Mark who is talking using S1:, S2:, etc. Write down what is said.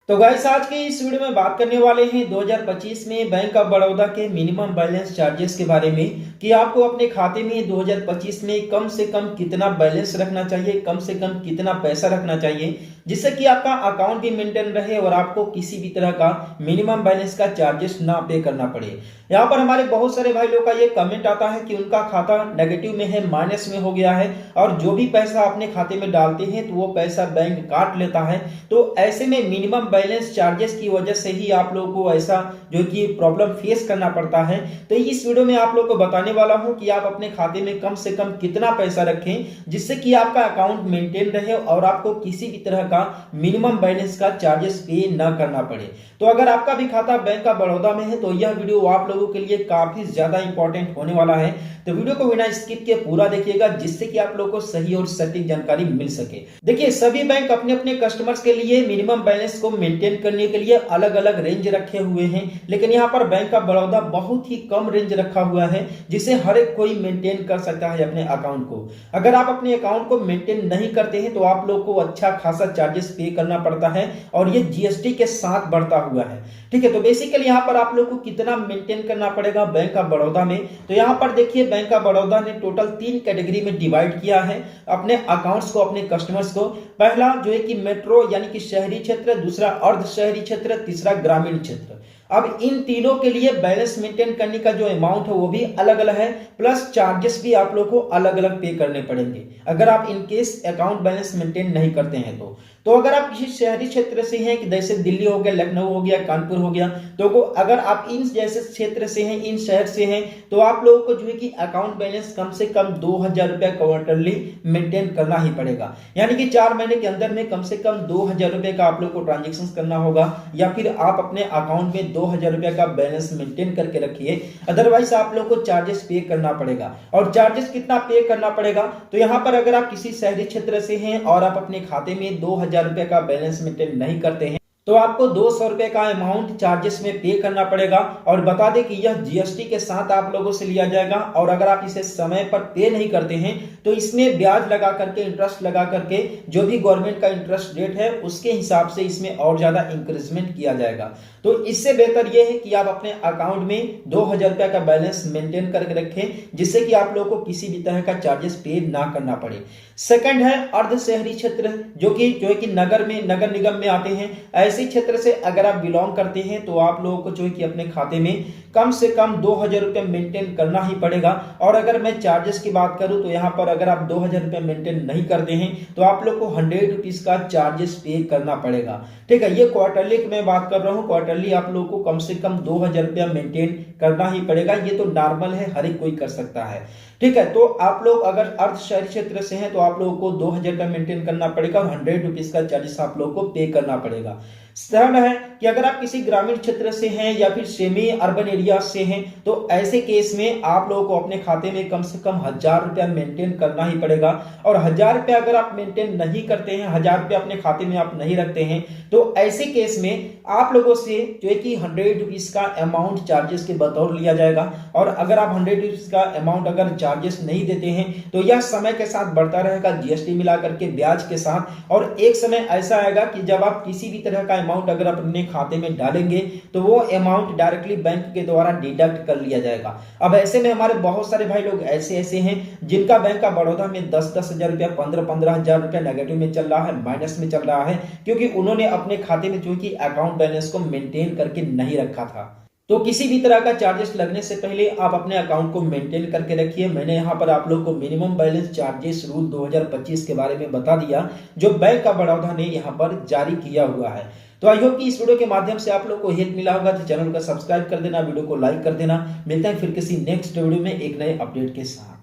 S1: तो गाइस आज के इस वीडियो में बात करने वाले हैं 2025 में बैंक ऑफ बड़ौदा के मिनिमम बैलेंस चार्जेस के बारे में कि आपको अपने खाते में 2025 में कम से कम कितना बैलेंस रखना चाहिए, कम से कम कितना पैसा रखना चाहिए, जिससे कि आपका अकाउंट भी मेंटेन रहे और आपको किसी भी तरह का मिनिमम बैलेंस का चार्जेस ना पे करना पड़े। यहाँ पर हमारे बहुत सारे भाई लोग का ये कमेंट आता है कि उनका खाता नेगेटिव में है, माइनस में हो गया है और जो भी पैसा अपने खाते में डालते हैं तो वो पैसा बैंक काट लेता है। तो ऐसे में मिनिमम बैलेंस चार्जेस की वजह से ही आप लोगों को ऐसा जो कि प्रॉब्लम फेस करना पड़ता है। तो इस वीडियो में आप लोगों को बताने वाला हूं कि आप अपने खाते में कम से कम कितना पैसा रखें जिससे कि आपका अकाउंट मेंटेन रहे और आपको किसी भी तरह का मिनिमम बैलेंस का चार्जेस पे ना करना पड़े। तो अगर आपका भी खाता बैंक ऑफ बड़ौदा में है तो यह वीडियो आप लोगों के लिए काफी ज्यादा इंपॉर्टेंट होने वाला है। तो वीडियो को बिना स्किप के पूरा देखिएगा जिससे कि आप लोगों को सही और सटीक जानकारी मिल सके। देखिए सभी बैंक अपने अपने कस्टमर्स के लिए मिनिमम बैलेंस को मेंटेन करने के लिए अलग अलग रेंज रखे हुए हैं, लेकिन यहाँ पर बैंक ऑफ बड़ौदा बहुत ही कम रेंज रखा हुआ है जिसे हर एक कोई मेंटेन कर सकता है अपने अकाउंट को। अगर आप अपने अकाउंट को मेंटेन नहीं करते हैं तो आप लोग को अच्छा खासा चार्जेस पे करना पड़ता है और ये जीएसटी के साथ बढ़ता हुआ है। ठीक है, तो बेसिकली यहाँ पर आप लोग को कितना मेंटेन करना पड़ेगा बैंक ऑफ बड़ौदा में। तो यहाँ पर देखिए बैंक ऑफ बड़ौदा ने टोटल 3 कैटेगरी में डिवाइड किया है अपने अकाउंट्स को, अपने कस्टमर्स को। पहला जो है कि मेट्रो यानी कि शहरी क्षेत्र, दूसरा अर्ध शहरी क्षेत्र, तीसरा ग्रामीण क्षेत्र। अब इन तीनों के लिए बैलेंस मेंटेन करने का जो अमाउंट है वो भी अलग अलग है, प्लस चार्जेस भी आप लोग को अलग अलग पे करने पड़ेंगे अगर आप in case account balance maintain नहीं करते हैं तो अगर आप किसी शहरी क्षेत्र से हैं कि जैसे दिल्ली हो गया, लखनऊ हो गया, कानपुर हो गया, तो अगर आप इन जैसे क्षेत्र से हैं, इन शहर से हैं, तो आप लोगों को जो है कि अकाउंट बैलेंस कम से कम 2000 रुपया क्वार्टरली मेंटेन करना ही पड़ेगा। यानी कि 4 महीने के अंदर में कम से कम 2000 रुपए का आप लोग को ट्रांजेक्शन करना होगा या फिर आप अपने अकाउंट में 2000 रुपया का बैलेंस मेंटेन करके रखिए, अदरवाइज आप लोग को चार्जेस पे करना पड़ेगा। और चार्जेस कितना पे करना पड़ेगा, तो यहाँ पर अगर आप किसी शहरी क्षेत्र से हैं और आप अपने खाते में 2000 रुपए का बैलेंस मेंटेन नहीं करते हैं तो आपको 200 रुपए का अमाउंट चार्जेस में पे करना पड़ेगा। और बता दें कि यह जीएसटी के साथ आप लोगों से लिया जाएगा और अगर आप इसे समय पर पे नहीं करते हैं तो इसमें ब्याज लगा करके, इंटरेस्ट लगा करके जो भी गवर्नमेंट का इंटरेस्ट रेट है उसके हिसाब से इसमें और ज्यादा इंक्रीजमेंट किया जाएगा। तो इससे बेहतर यह है कि आप अपने अकाउंट में 2000 रुपए का बैलेंस मेंटेन करके रखें जिससे कि आप लोगों को किसी भी तरह का चार्जेस पे ना करना पड़े। सेकंड है अर्ध शहरी क्षेत्र जो कि नगर निगम में आते हैं। ऐसे क्षेत्र से अगर आप बिलोंग करते हैं तो आप लोगों को जो है कि अपने खाते में कम से कम 2000 रुपए मेंटेन करना ही पड़ेगा। और अगर मैं चार्जेस की बात करूं तो यहाँ पर अगर आप 2000 रुपए मेंटेन नहीं करते हैं तो आप लोग को 100 रुपीज का चार्जेस पे करना पड़ेगा। ठीक है, ये क्वार्टरली की मैं बात कर रहा हूँ। क्वार्टरली आप लोगों को कम से कम 2000 रुपया मेंटेन करना ही पड़ेगा। ये तो नॉर्मल है, हर एक कोई कर सकता है। ठीक है, तो आप लोग अगर अर्ध शहरी क्षेत्र से हैं तो आप लोगों को 2000 रुपया मेंटेन करना पड़ेगा और 100 रुपीज का चार्जेस आप लोगों को पे करना पड़ेगा। थर्ड है कि अगर आप किसी ग्रामीण क्षेत्र से हैं या फिर सेमी अर्बन एरिया से हैं तो ऐसे केस में आप लोगों को अपने खाते में कम से कम 1000 रुपया मेंटेन करना ही पड़ेगा। और 1000 रुपया अगर आप मेंटेन नहीं करते हैं, 1000 रुपया अपने खाते में आप नहीं रखते हैं तो ऐसे केस में आप लोगों से जो है कि 100 रुपीज का अमाउंट चार्जेस के बतौर लिया जाएगा। और अगर आप 100 रुपीज का अमाउंट अगर चार्जेस नहीं देते हैं तो यह समय के साथ बढ़ता रहेगा, जीएसटी मिला करके ब्याज के साथ। और एक समय ऐसा आएगा कि जब आप किसी भी तरह का अमाउंट अगर अपने खाते में डालेंगे तो वो अमाउंट डायरेक्टली बैंक के द्वारा डिडक्ट कर लिया जाएगा। अब ऐसे में हमारे बहुत सारे भाई लोग ऐसे हैं जिनका बैंक ऑफ बड़ौदा में 10-10 हजार रुपया, 15-15 हजार रुपया नेगेटिव में चल रहा है, माइनस में चल रहा है, क्योंकि उन्होंने अपने खाते में जो कि अकाउंट बैलेंस को मेंटेन करके नहीं रखा था। तो किसी भी तरह का चार्जेस लगने से पहले आप अपने अकाउंट को मेंटेन करके रखिए। मैंने यहाँ पर आप लोग को मिनिमम बैलेंस चार्जेस रूल 2025 के बारे में बता दिया जो बैंक ऑफ बड़ौदा ने यहाँ पर जारी किया हुआ है। तो आई होप कि इस वीडियो के माध्यम से आप लोग को हेल्प मिला होगा। तो चैनल को सब्सक्राइब कर देना, वीडियो को लाइक कर देना। मिलते हैं फिर किसी नेक्स्ट वीडियो में एक नए अपडेट के साथ।